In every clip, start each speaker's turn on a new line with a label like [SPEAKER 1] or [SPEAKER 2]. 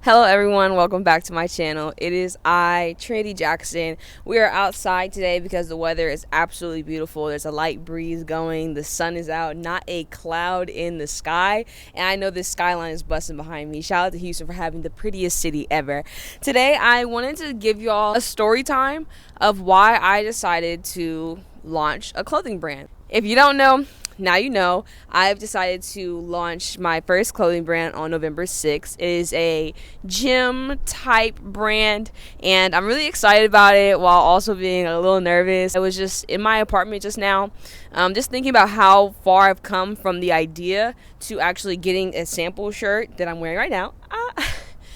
[SPEAKER 1] Hello everyone, welcome back to my channel. It is I, Trinity Jackson. We are outside today because the weather is absolutely beautiful. There's a light breeze going, the sun is out, not a cloud in the sky, and I know this skyline is busting behind me. Shout out to Houston for having the prettiest city ever. Today I wanted to give y'all a story time of why I decided to launch a clothing brand. If you don't know, now you know. I've decided to launch my first clothing brand on November 6th. It is a gym type brand, and I'm really excited about it while also being a little nervous. I was just in my apartment just now, just thinking about how far I've come from the idea to actually getting a sample shirt that I'm wearing right now.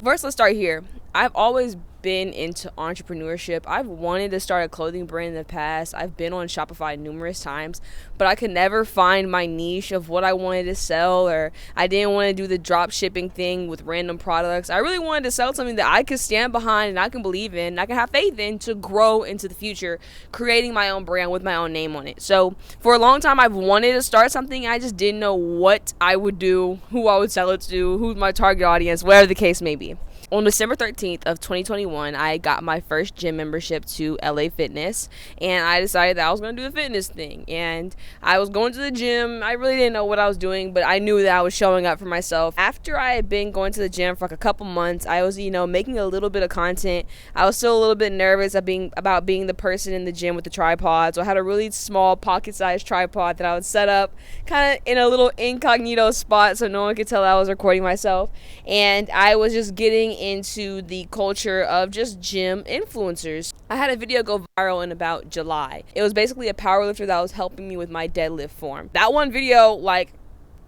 [SPEAKER 1] First, let's start here. I've always been into entrepreneurship. I've wanted to start a clothing brand in the past. I've been on Shopify numerous times, but I could never find my niche of what I wanted to sell, or I didn't want to do the drop shipping thing with random products. I really wanted to sell something that I could stand behind and I can believe in, and I can have faith in to grow into the future, creating my own brand with my own name on it. So for a long time, I've wanted to start something. I just didn't know what I would do, who I would sell it to, who's my target audience, whatever the case may be. On December 13th of 2021, I got my first gym membership to LA Fitness, and I decided that I was going to do the fitness thing. And I was going to the gym. I really didn't know what I was doing, but I knew that I was showing up for myself. After I had been going to the gym for like a couple months, I was, making a little bit of content. I was still a little bit nervous about being the person in the gym with the tripod. So I had a really small pocket-sized tripod that I would set up kind of in a little incognito spot so no one could tell I was recording myself. And I was just getting into the culture of just gym influencers. I had a video go viral in about July. It was basically a powerlifter that was helping me with my deadlift form. That one video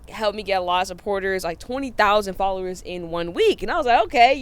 [SPEAKER 1] helped me get a lot of supporters, 20,000 followers in 1 week. And I was like, okay,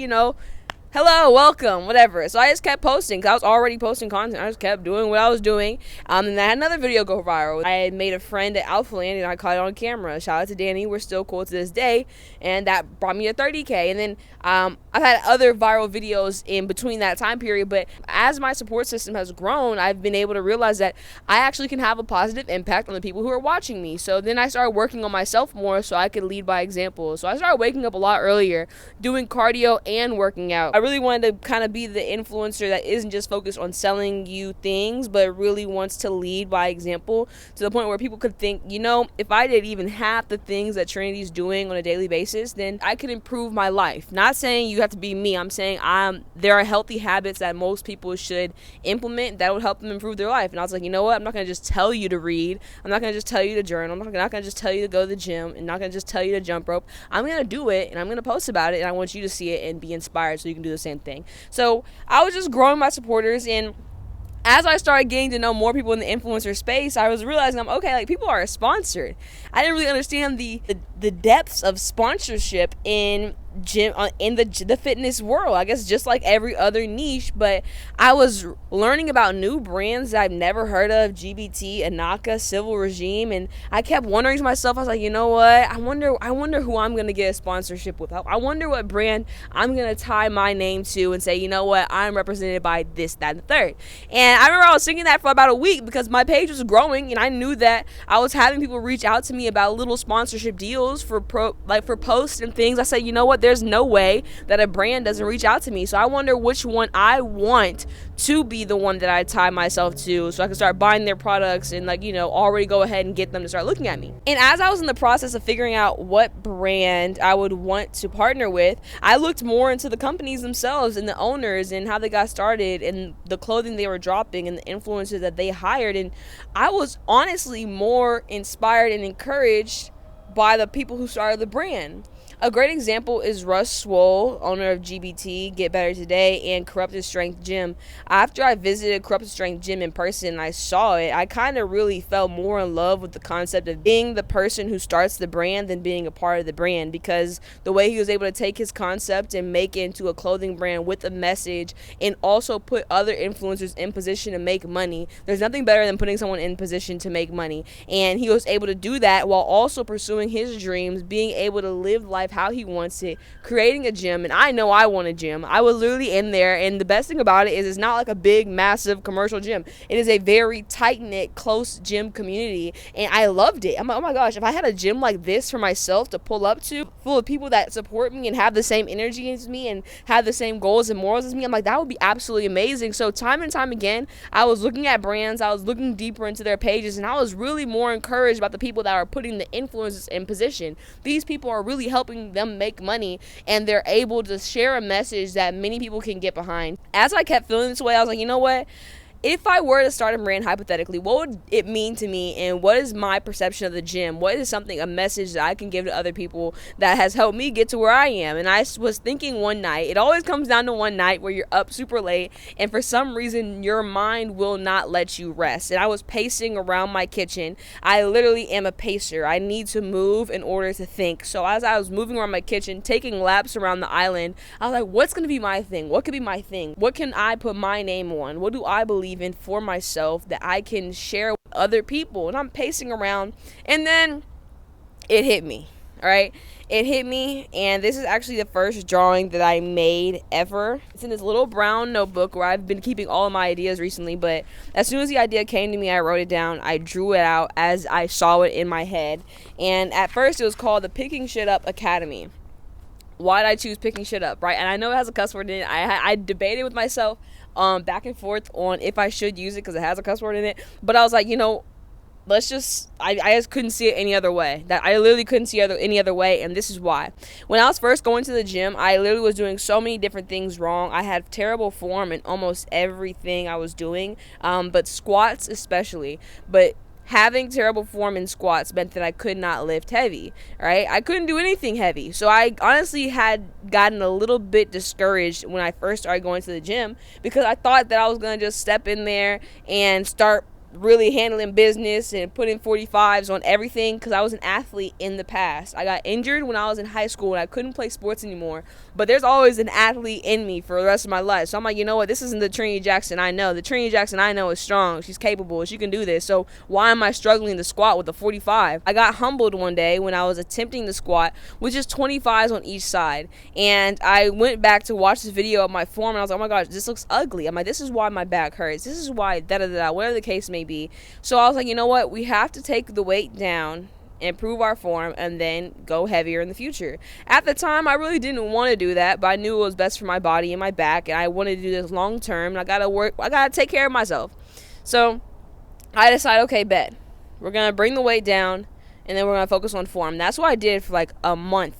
[SPEAKER 1] hello, welcome, whatever. So I just kept posting because I was already posting content. I just kept doing what I was doing. And I had another video go viral. I had made a friend at Alphaland and I caught it on camera. Shout out to Danny. We're still cool to this day. And that brought me to 30K. And then I've had other viral videos in between that time period. But as my support system has grown, I've been able to realize that I actually can have a positive impact on the people who are watching me. So then I started working on myself more so I could lead by example. So I started waking up a lot earlier, doing cardio and working out. I really wanted to kind of be the influencer that isn't just focused on selling you things, but really wants to lead by example to the point where people could think, if I did even half the things that Trinity's doing on a daily basis, then I could improve my life. Not saying you have to be me. I'm saying there are healthy habits that most people should implement that would help them improve their life. And I was like, you know what? I'm not going to just tell you to read. I'm not going to just tell you to journal. I'm not going to just tell you to go to the gym. I'm not going to just tell you to jump rope. I'm going to do it, and I'm going to post about it, and I want you to see it and be inspired so you can do the same thing. So I was just growing my supporters, and as I started getting to know more people in the influencer space, I was realizing people are sponsored. I didn't really understand the depths of sponsorship in the fitness world. I guess just like every other niche, but I was learning about new brands that I've never heard of: GBT, Anaka, Civil Regime, and I kept wondering to myself, I was like, you know what? I wonder who I'm gonna get a sponsorship with. I wonder what brand I'm gonna tie my name to and say, you know what? I'm represented by this, that, and the third. And I remember I was thinking that for about a week because my page was growing, and I knew that I was having people reach out to me about little sponsorship deals for posts and things. I said, you know what? There's no way that a brand doesn't reach out to me. So I wonder which one I want to be the one that I tie myself to so I can start buying their products and already go ahead and get them to start looking at me. And as I was in the process of figuring out what brand I would want to partner with, I looked more into the companies themselves and the owners and how they got started and the clothing they were dropping and the influencers that they hired. And I was honestly more inspired and encouraged by the people who started the brand. A great example is Russ Swole, owner of GBT, Get Better Today, and Corrupted Strength Gym. After I visited Corrupted Strength Gym in person and I saw it, I kind of really fell more in love with the concept of being the person who starts the brand than being a part of the brand, because the way he was able to take his concept and make it into a clothing brand with a message and also put other influencers in position to make money. There's nothing better than putting someone in position to make money. And he was able to do that while also pursuing his dreams, being able to live life life how he wants it, creating a gym. And I know I want a gym. I was literally in there, and the best thing about it is it's not like a big, massive commercial gym. It is a very tight-knit, close gym community, and I loved it. I'm like, oh my gosh, if I had a gym like this for myself to pull up to, full of people that support me and have the same energy as me and have the same goals and morals as me, I'm like, that would be absolutely amazing. So time and time again, I was looking at brands, I was looking deeper into their pages, and I was really more encouraged about the people that are putting the influencers in position. These people are really helping them make money, and they're able to share a message that many people can get behind. As I kept feeling this way, I was like, you know what? If I were to start a brand hypothetically, what would it mean to me, and what is my perception of the gym? What is something, a message that I can give to other people that has helped me get to where I am? And I was thinking one night, it always comes down to one night where you're up super late, and for some reason your mind will not let you rest. And I was pacing around my kitchen. I literally am a pacer. I need to move in order to think. So as I was moving around my kitchen, taking laps around the island, I was like, what's going to be my thing? What could be my thing? What can I put my name on? What do I believe in for myself that I can share with other people? And I'm pacing around, and then it hit me. All right, it hit me, and this is actually the first drawing that I made ever. It's in this little brown notebook where I've been keeping all of my ideas recently, but as soon as the idea came to me, I wrote it down. I drew it out as I saw it in my head, and at first it was called the Picking Shit Up Academy. Why did I choose Picking Shit Up, right? And I know it has a cuss word in it. I debated with myself back and forth on if I should use it because it has a cuss word in it. But I was like, let's just, I just couldn't see it any other way. That I literally couldn't see any other way, and this is why. When I was first going to the gym, I literally was doing so many different things wrong. I had terrible form in almost everything I was doing, but squats especially. But having terrible form in squats meant that I could not lift heavy, right? I couldn't do anything heavy. So I honestly had gotten a little bit discouraged when I first started going to the gym because I thought that I was going to just step in there and start really handling business and putting 45s on everything because I was an athlete in the past. I got injured when I was in high school and I couldn't play sports anymore, but there's always an athlete in me for the rest of my life. So I'm like, you know what, this isn't the Trinity Jackson I know. The Trinity Jackson I know is strong, she's capable, she can do this. So why am I struggling to squat with a 45? I got humbled one day when I was attempting to squat with just 25s on each side, and I went back to watch this video of my form, and I was like, oh my gosh, this looks ugly. I'm like, this is why my back hurts, this is why da-da-da-da, whatever the case may be. So I was like, you know what, we have to take the weight down, improve our form, and then go heavier in the future. At the time, I really didn't want to do that, but I knew it was best for my body and my back, and I wanted to do this long term, and I gotta take care of myself. So I decided, okay, bet, we're gonna bring the weight down, and then we're gonna focus on form. That's what I did for like a month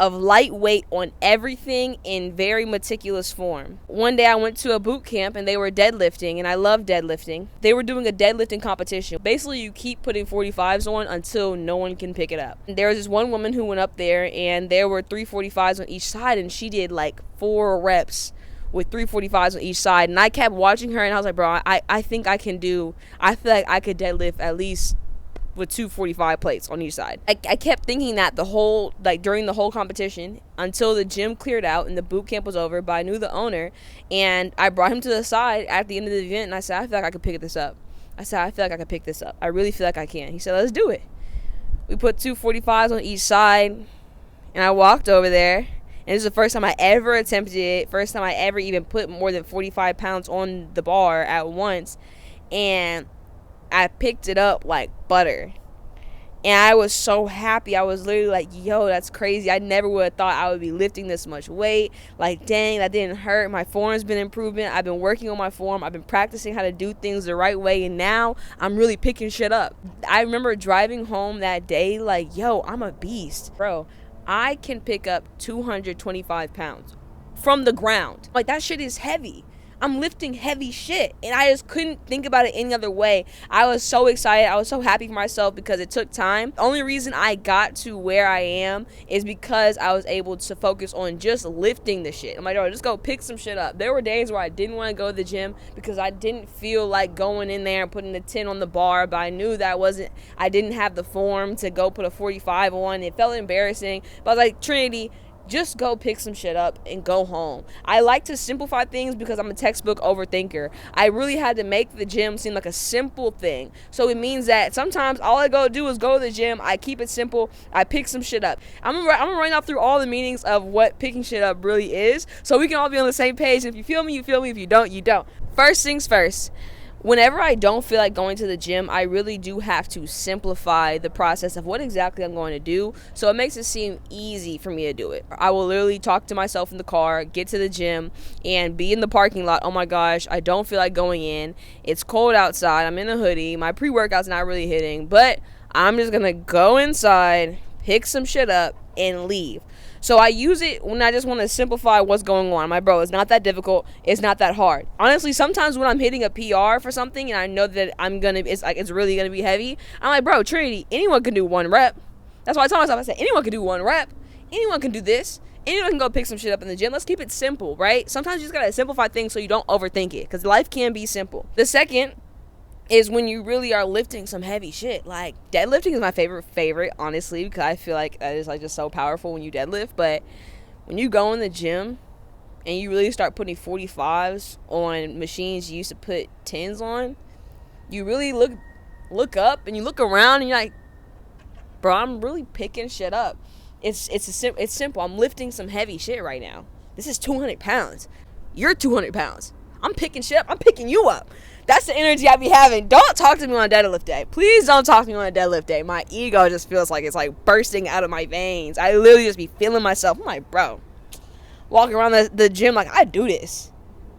[SPEAKER 1] of lightweight on everything in very meticulous form. One day I went to a boot camp and they were deadlifting, and I love deadlifting. They were doing a deadlifting competition. Basically, you keep putting 45s on until no one can pick it up. There was this one woman who went up there, and there were 345s on each side, and she did like 4 reps with 345s on each side. And I kept watching her, and I was like, bro, I think I feel like I could deadlift at least with 245 plates on each side. I kept thinking that during the whole competition until the gym cleared out and the boot camp was over, but I knew the owner, and I brought him to the side at the end of the event, and I said, I feel like I could pick this up. I really feel like I can. He said, let's do it. We put 245s on each side, and I walked over there, and this is the first time I ever attempted it, first time I ever even put more than 45 pounds on the bar at once, and I picked it up like butter. And I was so happy. I was literally like, yo, that's crazy. I never would have thought I would be lifting this much weight. Like, dang, that didn't hurt. My form's been improving. I've been working on my form. I've been practicing how to do things the right way. And now I'm really picking shit up. I remember driving home that day like, yo, I'm a beast. Bro, I can pick up 225 pounds from the ground. Like, that shit is heavy. I'm lifting heavy shit, and I just couldn't think about it any other way. I was so excited. I was so happy for myself because it took time. The only reason I got to where I am is because I was able to focus on just lifting the shit. I'm like, oh, just go pick some shit up. There were days where I didn't want to go to the gym because I didn't feel like going in there and putting the 10 on the bar, but I knew that I didn't have the form to go put a 45 on. It felt embarrassing, but I was like, Trinity, just go pick some shit up and go home. I like to simplify things because I'm a textbook overthinker. I really had to make the gym seem like a simple thing. So it means that sometimes all I go do is go to the gym. I keep it simple. I pick some shit up. I'm gonna run off through all the meanings of what picking shit up really is, so we can all be on the same page. If you feel me, you feel me. If you don't, you don't. First things first. Whenever I don't feel like going to the gym, I really do have to simplify the process of what exactly I'm going to do, so it makes it seem easy for me to do it. I will literally talk to myself in the car, get to the gym, and be in the parking lot. Oh my gosh, I don't feel like going in. It's cold outside. I'm in a hoodie. My pre-workout's not really hitting, but I'm just going to go inside, pick some shit up, and leave. So I use it when I just want to simplify what's going on. My bro, it's not that difficult. It's not that hard. Honestly, sometimes when I'm hitting a PR for something and I know that it's really gonna be heavy, I'm like, bro, Trinity, anyone can do one rep. That's why I tell myself, I said, anyone can do one rep. Anyone can do this. Anyone can go pick some shit up in the gym. Let's keep it simple, right? Sometimes you just gotta simplify things so you don't overthink it, because life can be simple. The second is when you really are lifting some heavy shit. Like, deadlifting is my favorite, honestly, because I feel like that is like just so powerful when you deadlift. But when you go in the gym and you really start putting 45s on machines you used to put 10s on, you really look up and you look around and you're like, bro, I'm really picking shit up. It's simple. I'm lifting some heavy shit right now. This is 200 pounds. You're 200 pounds. I'm picking shit up. I'm picking you up. That's the energy I be having. Don't talk to me on a deadlift day. Please don't talk to me on a deadlift day. My ego just feels like it's like bursting out of my veins. I literally just be feeling myself. I'm like, bro, walking around the gym like, I do this.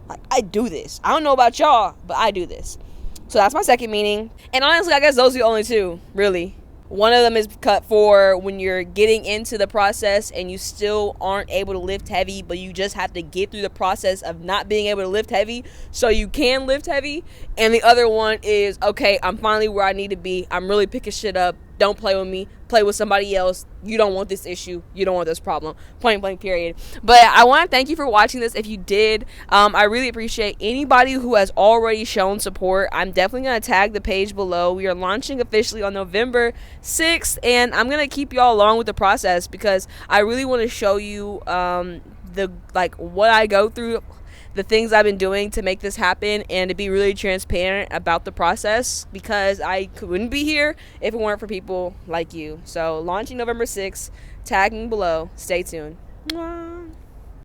[SPEAKER 1] Like, I do this. I don't know about y'all, but I do this. So that's my second meaning. And honestly, I guess those are the only two, really. One of them is cut for when you're getting into the process and you still aren't able to lift heavy, but you just have to get through the process of not being able to lift heavy so you can lift heavy. And the other one is, okay, I'm finally where I need to be. I'm really picking shit up. Don't play with me. Play with somebody else. You don't want this issue. You don't want this problem. Point blank, period. But I want to thank you for watching this. If you did, I really appreciate anybody who has already shown support. I'm definitely going to tag the page below. We are launching officially on November 6th, and I'm going to keep y'all along with the process because I really want to show you what I go through, the things I've been doing to make this happen, and to be really transparent about the process, because I wouldn't be here if it weren't for people like you. So launching November 6th, tagging below. Stay tuned. Mwah.